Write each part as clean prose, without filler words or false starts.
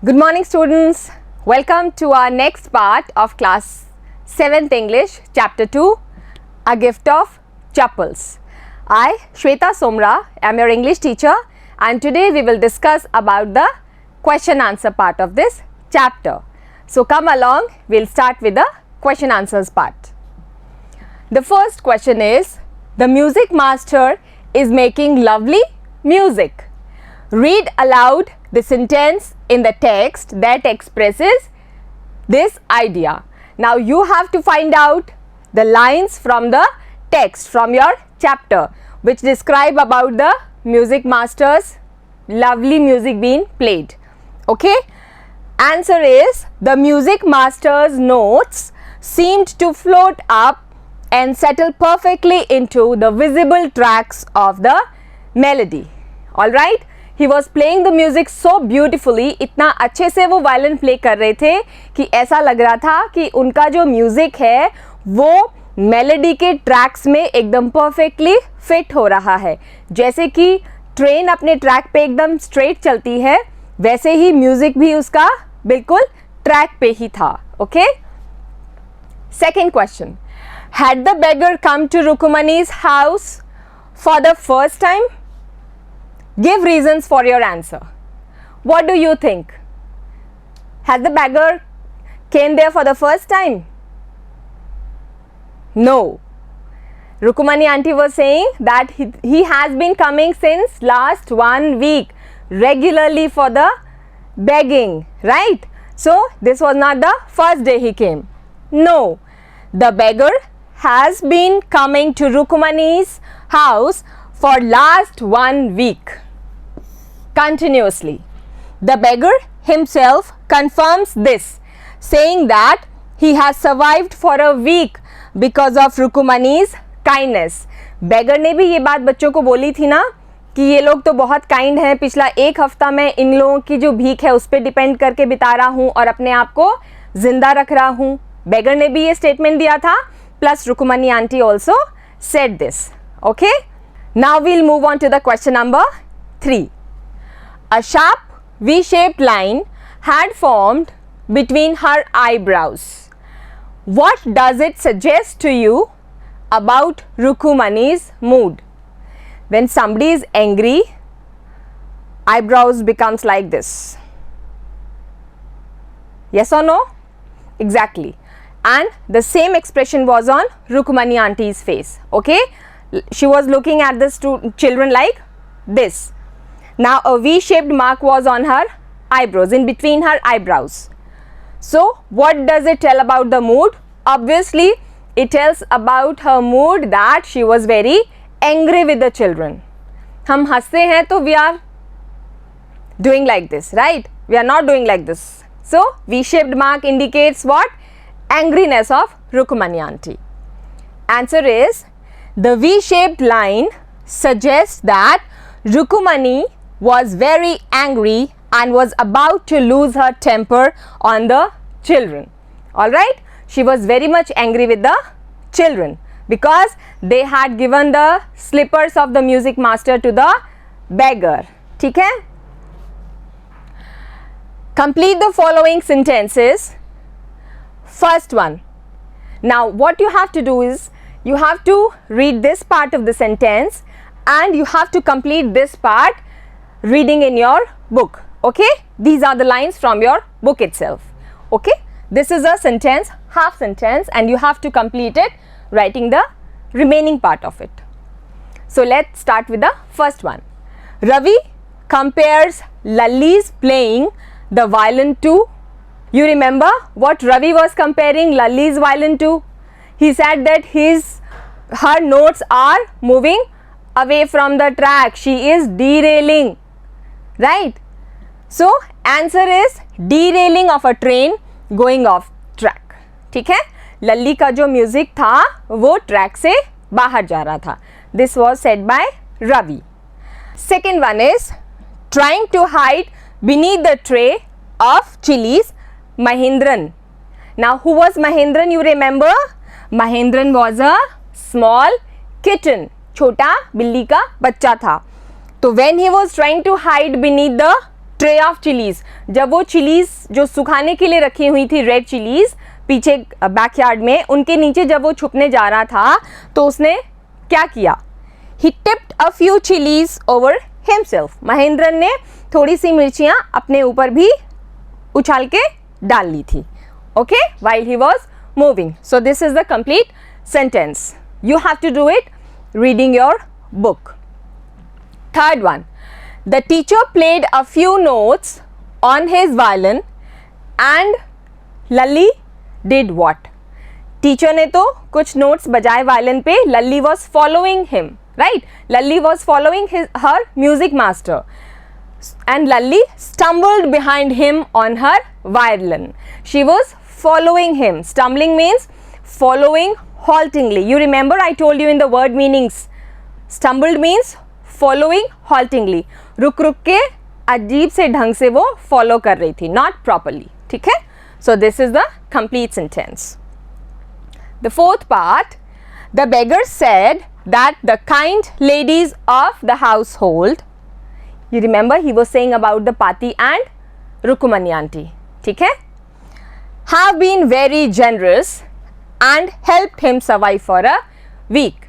Good morning students. Welcome to our next part of class 7th English chapter 2, A Gift of Chappals. I, Shweta Somra, am your English teacher and today we will discuss about the question answer part of this chapter. So come along, we'll start with the question answers part. The first question is, the music master is making lovely music. Read aloud the sentence in the text that expresses this idea. Now you have to find out the lines from the text from your chapter which describe about the music master's lovely music being played. Okay? Answer is, the music master's notes seemed to float up and settle perfectly into the visible tracks of the melody. Alright? He was playing the music so beautifully, इतना अच्छे से वो violin play कर रहे थे कि ऐसा लग रहा था कि उनका जो म्यूज़िक है वो मेलोडी के ट्रैक्स में एकदम परफेक्टली फिट हो रहा है. जैसे कि ट्रेन अपने ट्रैक पे एकदम स्ट्रेट चलती है, वैसे ही म्यूज़िक भी उसका बिल्कुल ट्रैक पे ही था. Okay. Second question, had the beggar come to Rukmini's house for the first time? Give reasons for your answer. What do you think? Has the beggar came there for the first time? No. Rukumani auntie was saying that he has been coming since last 1 week regularly for the begging, right? So this was not the first day he came. No. The beggar has been coming to Rukumani's house for last 1 week. Continuously. The beggar himself confirms this, saying that he has survived for a week because of Rukumani's kindness. Beggar ने भी ये बात बच्चों को बोली थी ना कि ये लोग तो बहुत काइंड हैं, पिछला 1 हफ्ता मैं इन लोगों की जो भीख है उस पर डिपेंड करके बिता रहा हूँ और अपने आप को जिंदा रख रहा हूँ. बेगर ने भी ये स्टेटमेंट दिया था, plus Rukmini aunty also said this. Okay. Now we'll move on to the question number 3. A sharp V-shaped line had formed between her eyebrows. What does it suggest to you about Rukumani's mood? When somebody is angry, eyebrows becomes like this. Yes or no? Exactly. And the same expression was on Rukumani auntie's face. Okay? She was looking at the children like this. Now a V-shaped mark was on her eyebrows, in between her eyebrows. So what does it tell about the mood? Obviously it tells about her mood that she was very angry with the children. हम हंसते हैं तो we are doing like this, right? We are not doing like this. So V-shaped mark indicates what? Angriness of Rukumani auntie. Answer is, the V-shaped line suggests that Rukumani was very angry and was about to lose her temper on the children. Alright? She was very much angry with the children because they had given the slippers of the music master to the beggar. ठीक है? Complete the following sentences. First one. Now what you have to do is, you have to read this part of the sentence and you have to complete this part reading in your book. Okay? These are the lines from your book itself. Okay? This is a sentence, half sentence, and you have to complete it writing the remaining part of it. So let's start with the first one. Ravi compares Lalli's playing the violin to. You remember what Ravi was comparing Lalli's violin to? He said that her notes are moving away from the track. She is derailing. Right? So answer is derailing of a train going off track. ठीक है? लल्ली का जो music था वो track से बाहर जा रहा था. This was said by Ravi. Second one is, trying to hide beneath the tray of chilies, Mahindran. Now who was Mahindran? You remember? Mahindran was a small kitten. छोटा बिल्ली का बच्चा था. तो when he was trying to hide beneath the tray of chillies, जब वो chillies जो सुखाने के लिए रखी हुई थी, रेड चिलीज पीछे बैकयार्ड में, उनके नीचे जब वो छुपने जा रहा था तो उसने क्या किया? He tipped a few chillies over himself, Mahendran ने थोड़ी सी मिर्चियां अपने ऊपर भी उछाल के डाल ली थी, okay, while he was moving. So this is the complete sentence. You have to do it reading your book. Third one, the teacher played a few notes on his violin and Lalli did what? Teacher ने तो कुछ notes बजाए violin पे, लल्ली was following him, right? Lalli was following her music master. And Lalli stumbled behind him on her violin. She was following him. Stumbling means following haltingly. You remember I told you in the word meanings. Stumbled means following haltingly. रुक रुक के अजीब से ढंग से वो follow कर रही थी, not properly. ठीक है? So this is the complete sentence. The fourth part, the beggar said that the kind ladies of the household, you remember he was saying about the Pati and Rukumani aunty, ठीक है, have been very generous and helped him survive for a week.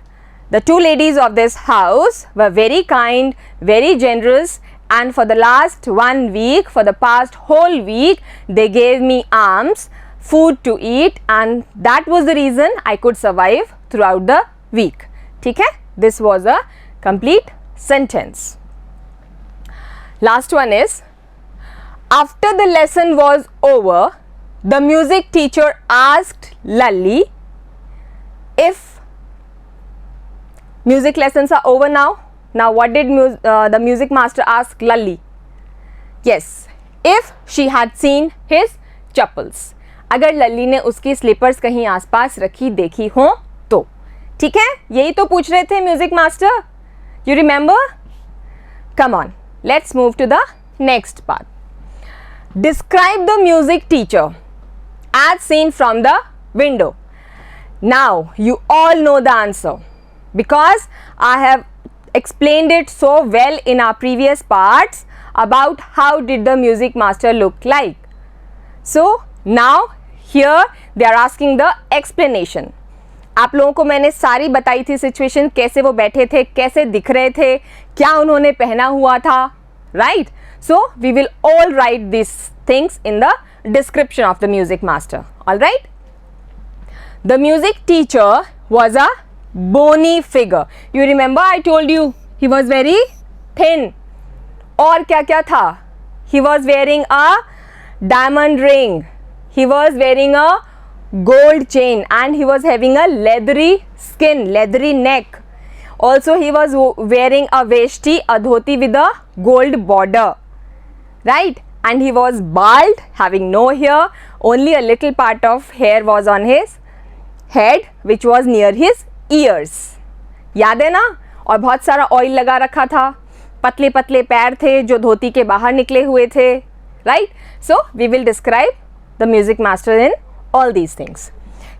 The two ladies of this house were very kind, very generous, and for the last 1 week, for the past whole week, they gave me alms, food to eat, and that was the reason I could survive throughout the week. ठीक है? This was a complete sentence. Last one is, after the lesson was over, the music teacher asked Lalli if music lessons are over now. Now what did the music master ask Lalli? Yes, if she had seen his chappals. अगर लल्ली ने उसकी slippers कहीं आसपास रखी देखी हो तो, ठीक है, यही तो पूछ रहे थे music master. You remember? Come on, let's move to the next part. Describe the music teacher as seen from the window. Now you all know the answer because I have explained it so well in our previous parts about how did the music master look like. So now here they are asking the explanation. आप लोगों को मैंने सारी बताई थी situation, कैसे वो बैठे थे, कैसे दिख रहे थे, क्या उन्होंने पहना हुआ था, right? So we will all write this things in the description of the music master. All right. The music teacher was a bony figure. You remember I told you he was very thin. और क्या क्या था? He was wearing a diamond ring, he was wearing a gold chain, and he was having a leathery skin, leathery neck. Also he was wearing a veshti, a dhoti with a gold border, right? And he was bald, having no hair, only a little part of hair was on his head which was near his ears. याद है ना? और बहुत सारा oil लगा रखा था, पतले पतले पैर थे जो धोती के बाहर निकले हुए थे, right? So we will describe the music master in all these things.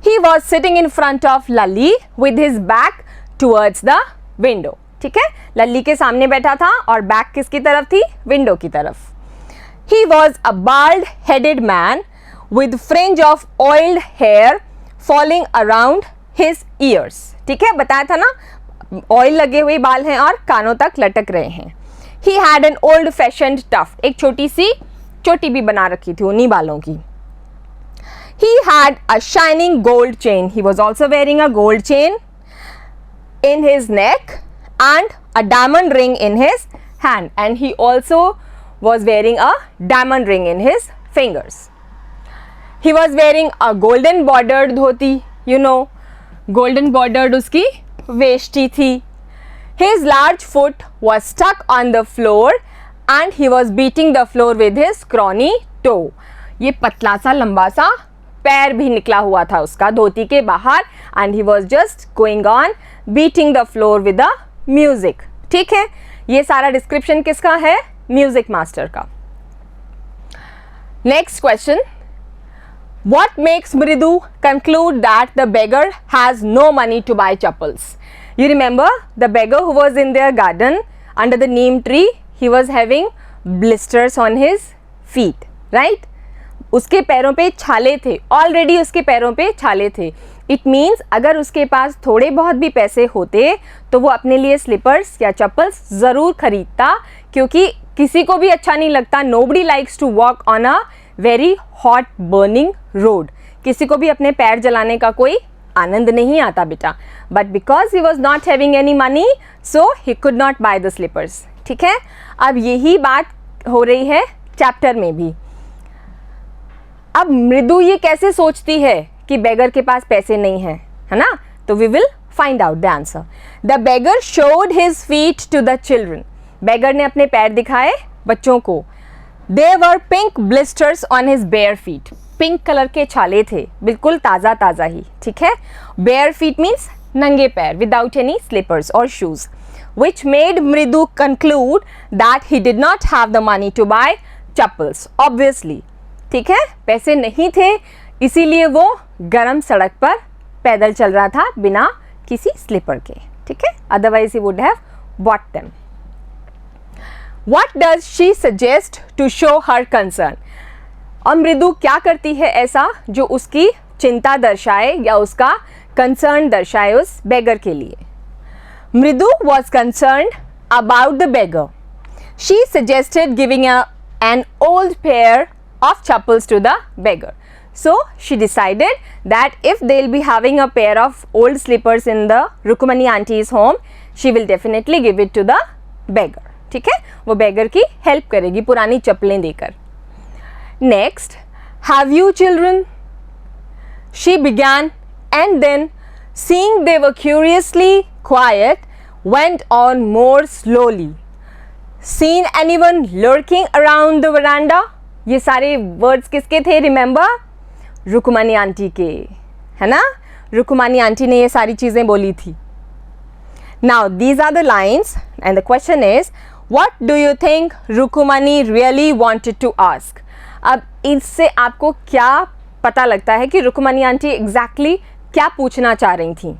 He was sitting in front of Lalli with his back towards the window. ठीक है, लल्ली के सामने बैठा था और बैक किसकी तरफ थी? विंडो की तरफ. He was a bald headed man with fringe of oiled hair falling around his ears. ठीक है, बताया था ना, ऑयल लगे हुए बाल हैं और कानों तक लटक रहे हैं. He had an old fashioned tuft. एक छोटी सी चोटी भी बना रखी थी उन्हीं बालों की. He had a shining gold chain. He was also wearing a gold chain in his neck and a diamond ring in his hand, and he also was wearing a diamond ring in his fingers. He was wearing a golden bordered dhoti, you know, golden bordered uski veshti thi. His large foot was stuck on the floor and he was beating the floor with his scrawny toe. ये पतला सा लंबा सा पैर भी निकला हुआ था उसका धोती के बाहर, and he was just going on beating the floor with the music. ठीक है, ये सारा डिस्क्रिप्शन किसका है? म्यूजिक मास्टर का. Next question, what makes Mridu conclude that the beggar has no money to buy chappals? You remember the beggar who was in their garden under the neem tree? He was having blisters on his feet, right? उसके पैरों पे छाले थे, already उसके पैरों पे छाले थे. इट मीन्स अगर उसके पास थोड़े बहुत भी पैसे होते तो वो अपने लिए स्लीपर्स या चप्पल्स ज़रूर खरीदता, क्योंकि किसी को भी अच्छा नहीं लगता. Nobody likes to walk on a very hot burning road. किसी को भी अपने पैर जलाने का कोई आनंद नहीं आता बेटा. But because he was not having any money so he could not buy the slippers. ठीक है, अब यही बात हो रही है चैप्टर में भी. अब मृदु ये कैसे सोचती है कि बेगर के पास पैसे नहीं हैं, है ना? तो we will find out the answer. The beggar showed his feet to the children. बेगर ने अपने पैर दिखाए बच्चों को. They were pink blisters on his bare feet. Pink colour के छाले थे, बिल्कुल ताज़ा ताज़ा ही. ठीक है, बेयर फीट मीन्स नंगे पैर, विदाउट एनी स्लीपर्स और shoes, which made Mridu conclude that he did not have the money to buy chappals. Obviously, ठीक है, पैसे नहीं थे, इसीलिए वो गरम सड़क पर पैदल चल रहा था बिना किसी स्लीपर के. ठीक है, otherwise he would have bought them. What does she suggest to show her concern? और मृदु क्या करती है ऐसा जो उसकी चिंता दर्शाए या उसका कंसर्न दर्शाए उस बेगर के लिए. Mridu was concerned about the beggar. She suggested giving an old pair of chappals to the beggar. So she decided that if they'll be having a pair of old slippers in the Rukumani auntie's home, she will definitely give it to the beggar. ठीक है, वो beggar की help करेगी पुरानी चप्पलें देकर. Next, have you children? She began, and then, seeing they were curiously quiet, went on more slowly. Seen anyone lurking around the veranda? ये सारे वर्ड्स किसके थे? रिमेंबर, रुकुमानी आंटी के, है ना? रुकुमानी आंटी ने ये सारी चीज़ें बोली थी. Now these are the lines and the question is, what do you think रुकुमानी really wanted to ask? अब इससे आपको क्या पता लगता है कि रुकुमानी आंटी एग्जैक्टली क्या पूछना चाह रही थी?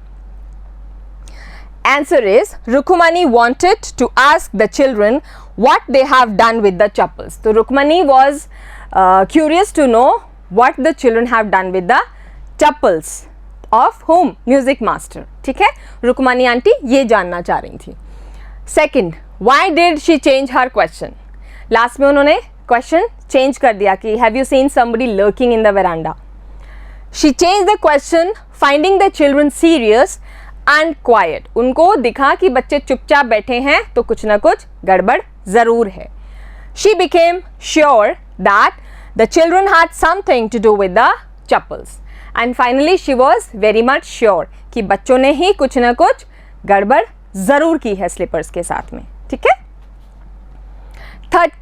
Answer is, Rukumani wanted to ask the children what they have done with the chappals. So Rukumani was curious to know what the children have done with the chappals of whom? Music master. ठीक है, रुकुमानी aunty ये जानना चाह रही थी. Second, why did she change her question? Last में उन्होंने question change कर दिया कि have you seen somebody lurking in the veranda? She changed the question, finding the children serious and quiet. उनको दिखा कि बच्चे चुपचाप बैठे हैं तो कुछ ना कुछ गड़बड़ ज़रूर है. She became sure that the children had something to do with the chappals. And finally she was very much sure कि बच्चों ने ही कुछ ना कुछ गड़बड़ ज़रूर की है स्लीपर्स के साथ में. ठीक है. Third,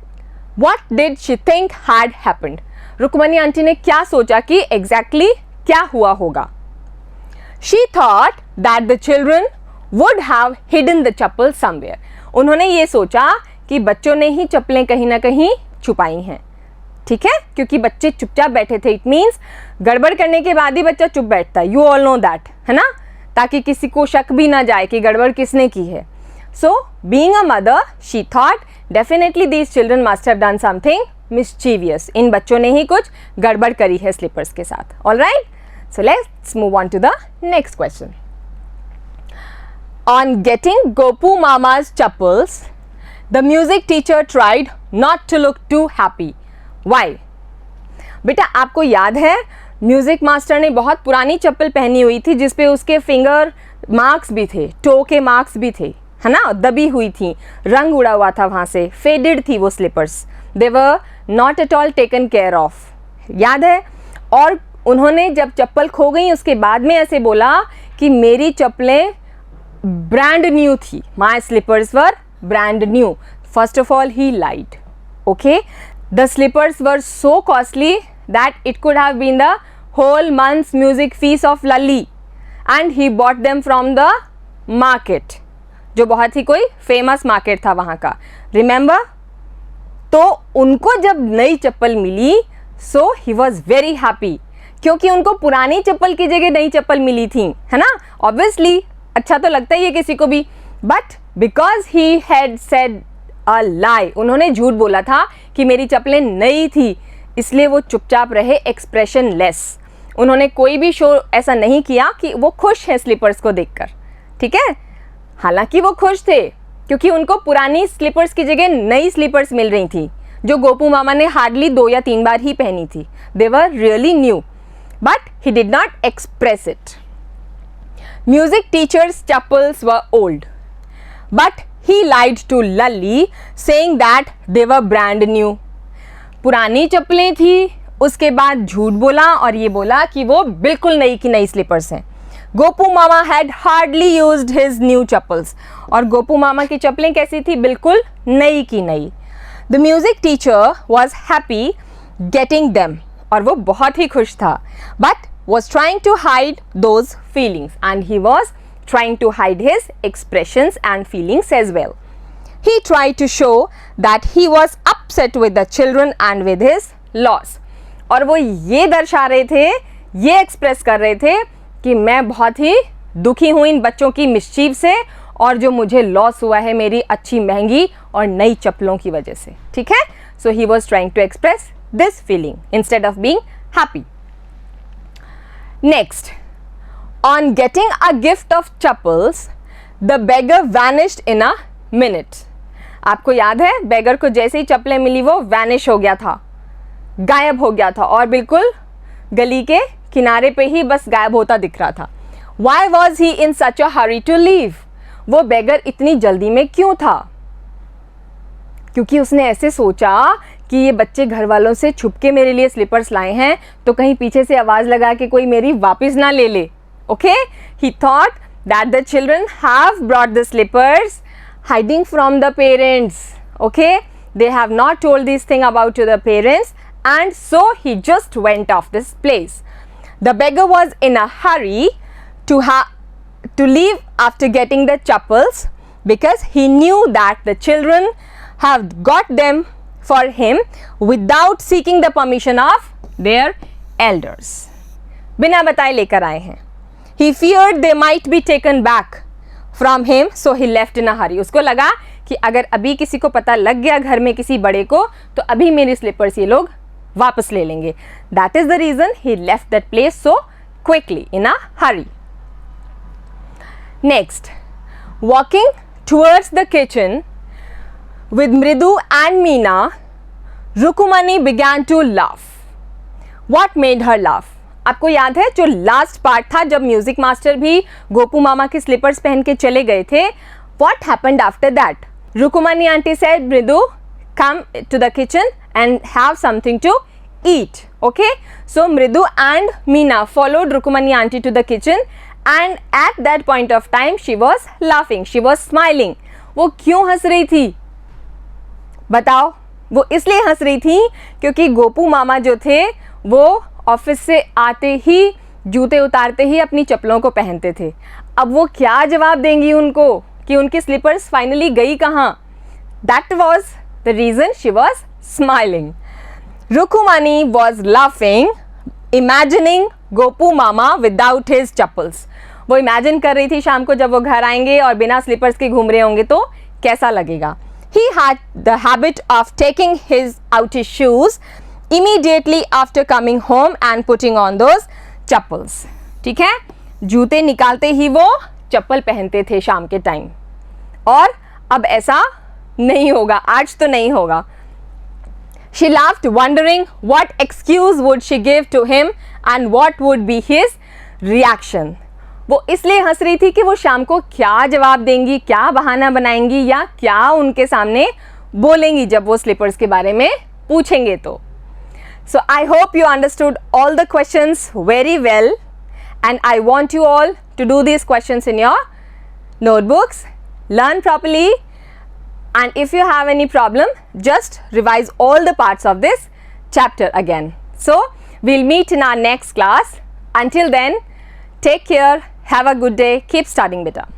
what did she think had happened? Rukmani aunty ने क्या सोचा कि एग्जैक्टली क्या हुआ होगा? She thought that the children would have hidden the chappal somewhere. उन्होंने ये सोचा कि बच्चों ने ही चप्पलें कहीं ना कहीं छुपाई हैं. ठीक है, क्योंकि बच्चे चुपचाप बैठे थे. इट मीन्स गड़बड़ करने के बाद ही बच्चा चुप बैठता है. यू ऑल नो दैट, है ना? ताकि किसी को शक भी ना जाए कि गड़बड़ किसने की है. So being a mother she thought definitely these children must have done something mischievous. इन बच्चों ने ही कुछ गड़बड़ करी है स्लीपर्स के साथ. All right, so let's move on to the next question. On getting Gopu Mama's chappals, the music teacher tried not to look too happy. Why? बेटा आपको याद है म्यूजिक मास्टर ने बहुत पुरानी चप्पल पहनी हुई थी जिसपे उसके फिंगर मार्क्स भी थे, टो के मार्क्स भी थे, है ना? दबी हुई थी, रंग उड़ा हुआ था वहाँ से, फेडेड थी वो slippers. They were not at all taken care of. याद है? और उन्होंने जब चप्पल खो गई उसके बाद में ऐसे बोला कि मेरी चप्पलें ब्रांड न्यू थी. My slippers were brand new. First of all he lied. Okay, the slippers were so costly that it could have been the whole month's music fees of Lalli and he bought them from the market, जो बहुत ही कोई famous market था वहाँ का. Remember? तो उनको जब नई चप्पल मिली सो ही वॉज वेरी हैप्पी, क्योंकि उनको पुरानी चप्पल की जगह नई चप्पल मिली थी, है ना? ऑब्वियसली अच्छा तो लगता ही है किसी को भी. But because he had said a lie, उन्होंने झूठ बोला था कि मेरी चप्पलें नई थी, इसलिए वो चुपचाप रहे, एक्सप्रेशन लेस। उन्होंने कोई भी शो ऐसा नहीं किया कि वो खुश हैं स्लीपर्स को देखकर, ठीक है। हालांकि वो खुश थे क्योंकि उनको पुरानी स्लीपर्स की जगह नई स्लीपर्स मिल रही थी जो गोपू मामा ने हार्डली 2 या 3 बार ही पहनी थी। They were really new, but he did not express it. Music teachers chappals were old, but he lied to Lalli saying that they were brand new. पुरानी चप्पलें थी, उसके बाद झूठ बोला और ये बोला कि वो बिल्कुल नई की नई स्लीपर्स हैं। गोपू मामा had hardly used his new chappals, और गोपू मामा की चप्पलें कैसी थी? बिल्कुल नई की नई। The music teacher was happy getting them, और वो बहुत ही खुश था, but was trying to hide those feelings, and he was trying to hide his expressions and feelings as well. He tried to show that he was upset with the children and with his loss. और वो ये दर्शा रहे थे, ये express कर रहे थे कि मैं बहुत ही दुखी हूँ इन बच्चों की मिस्चीव से, और जो मुझे लॉस हुआ है मेरी अच्छी महंगी और नई चप्पलों की वजह से, ठीक है। So he was trying to express this feeling instead of being happy. Next, on getting a gift of chappals, the beggar vanished in a minute. आपको याद है, बेगर को जैसे ही चप्पलें मिली वो वैनिश हो गया था, गायब हो गया था, और बिल्कुल गली के किनारे पे ही बस गायब होता दिख रहा था। Why was he in such a hurry to leave? वो बेगर इतनी जल्दी में क्यों था? क्योंकि उसने ऐसे सोचा कि ये बच्चे घर वालों से छुप के मेरे लिए स्लीपर्स लाए हैं, तो कहीं पीछे से आवाज़ लगा के कोई मेरी वापस ना ले ले। Okay, he thought that the children have brought the slippers hiding from the parents. Okay, they have not told this thing about to the parents, and so he just went off this place. The beggar was in a hurry to leave after getting the chappals, because he knew that the children have got them for him without seeking the permission of their elders. बिना बताए लेकर आए हैं। He feared they might be taken back from him, so he left in a hurry. उसको लगा कि अगर अभी किसी को पता लग गया घर में किसी बड़े को, तो अभी मेरी स्लीपर्स ये लोग वापस ले लेंगे। That is the reason he left that place so quickly in a hurry. Next, walking towards the kitchen with Mridu and Meena, Rukumani began to laugh. What made her laugh? आपको याद है जो last part था जब music master भी गोपू मामा के slippers पहन के चले गए थे, what happened after that? Rukumani auntie said, Mridu, come to the kitchen and have something to eat. Okay, so Mridu and Meena followed Rukumani auntie to the kitchen, and at that point of time she was laughing, she was smiling. वो क्यों हंस रही थी बताओ? वो इसलिए हंस रही थी क्योंकि गोपू मामा जो थे वो ऑफिस से आते ही जूते उतारते ही अपनी चप्पलों को पहनते थे। अब वो क्या जवाब देंगी उनको कि उनकी स्लीपर्स फाइनली गई कहाँ? That was the reason she was smiling. Rukmini was laughing imagining Gopu mama without his chappals. वो इमेजिन कर रही थी शाम को जब वो घर आएंगे और बिना स्लीपर्स के घूम रहे होंगे तो कैसा लगेगा। He had the habit of taking his out his shoes immediately after coming home and putting on those chappals. ठीक है, जूते निकालते ही वो चप्पल पहनते थे शाम के टाइम, और अब ऐसा नहीं होगा, आज तो नहीं होगा। She laughed, wondering what excuse would she give to him and what would be his reaction. वो इसलिए हंस रही थी कि वो शाम को क्या जवाब देंगी, क्या बहाना बनाएंगी, या क्या उनके सामने बोलेंगी जब वो स्लीपर्स के बारे में पूछेंगे तो। So I hope you understood all the questions very well, and I want you all to do these questions in your notebooks, learn properly, and if you have any problem, just revise all the parts of this chapter again. So we'll meet in our next class. Until then, take care, have a good day, keep studying beta.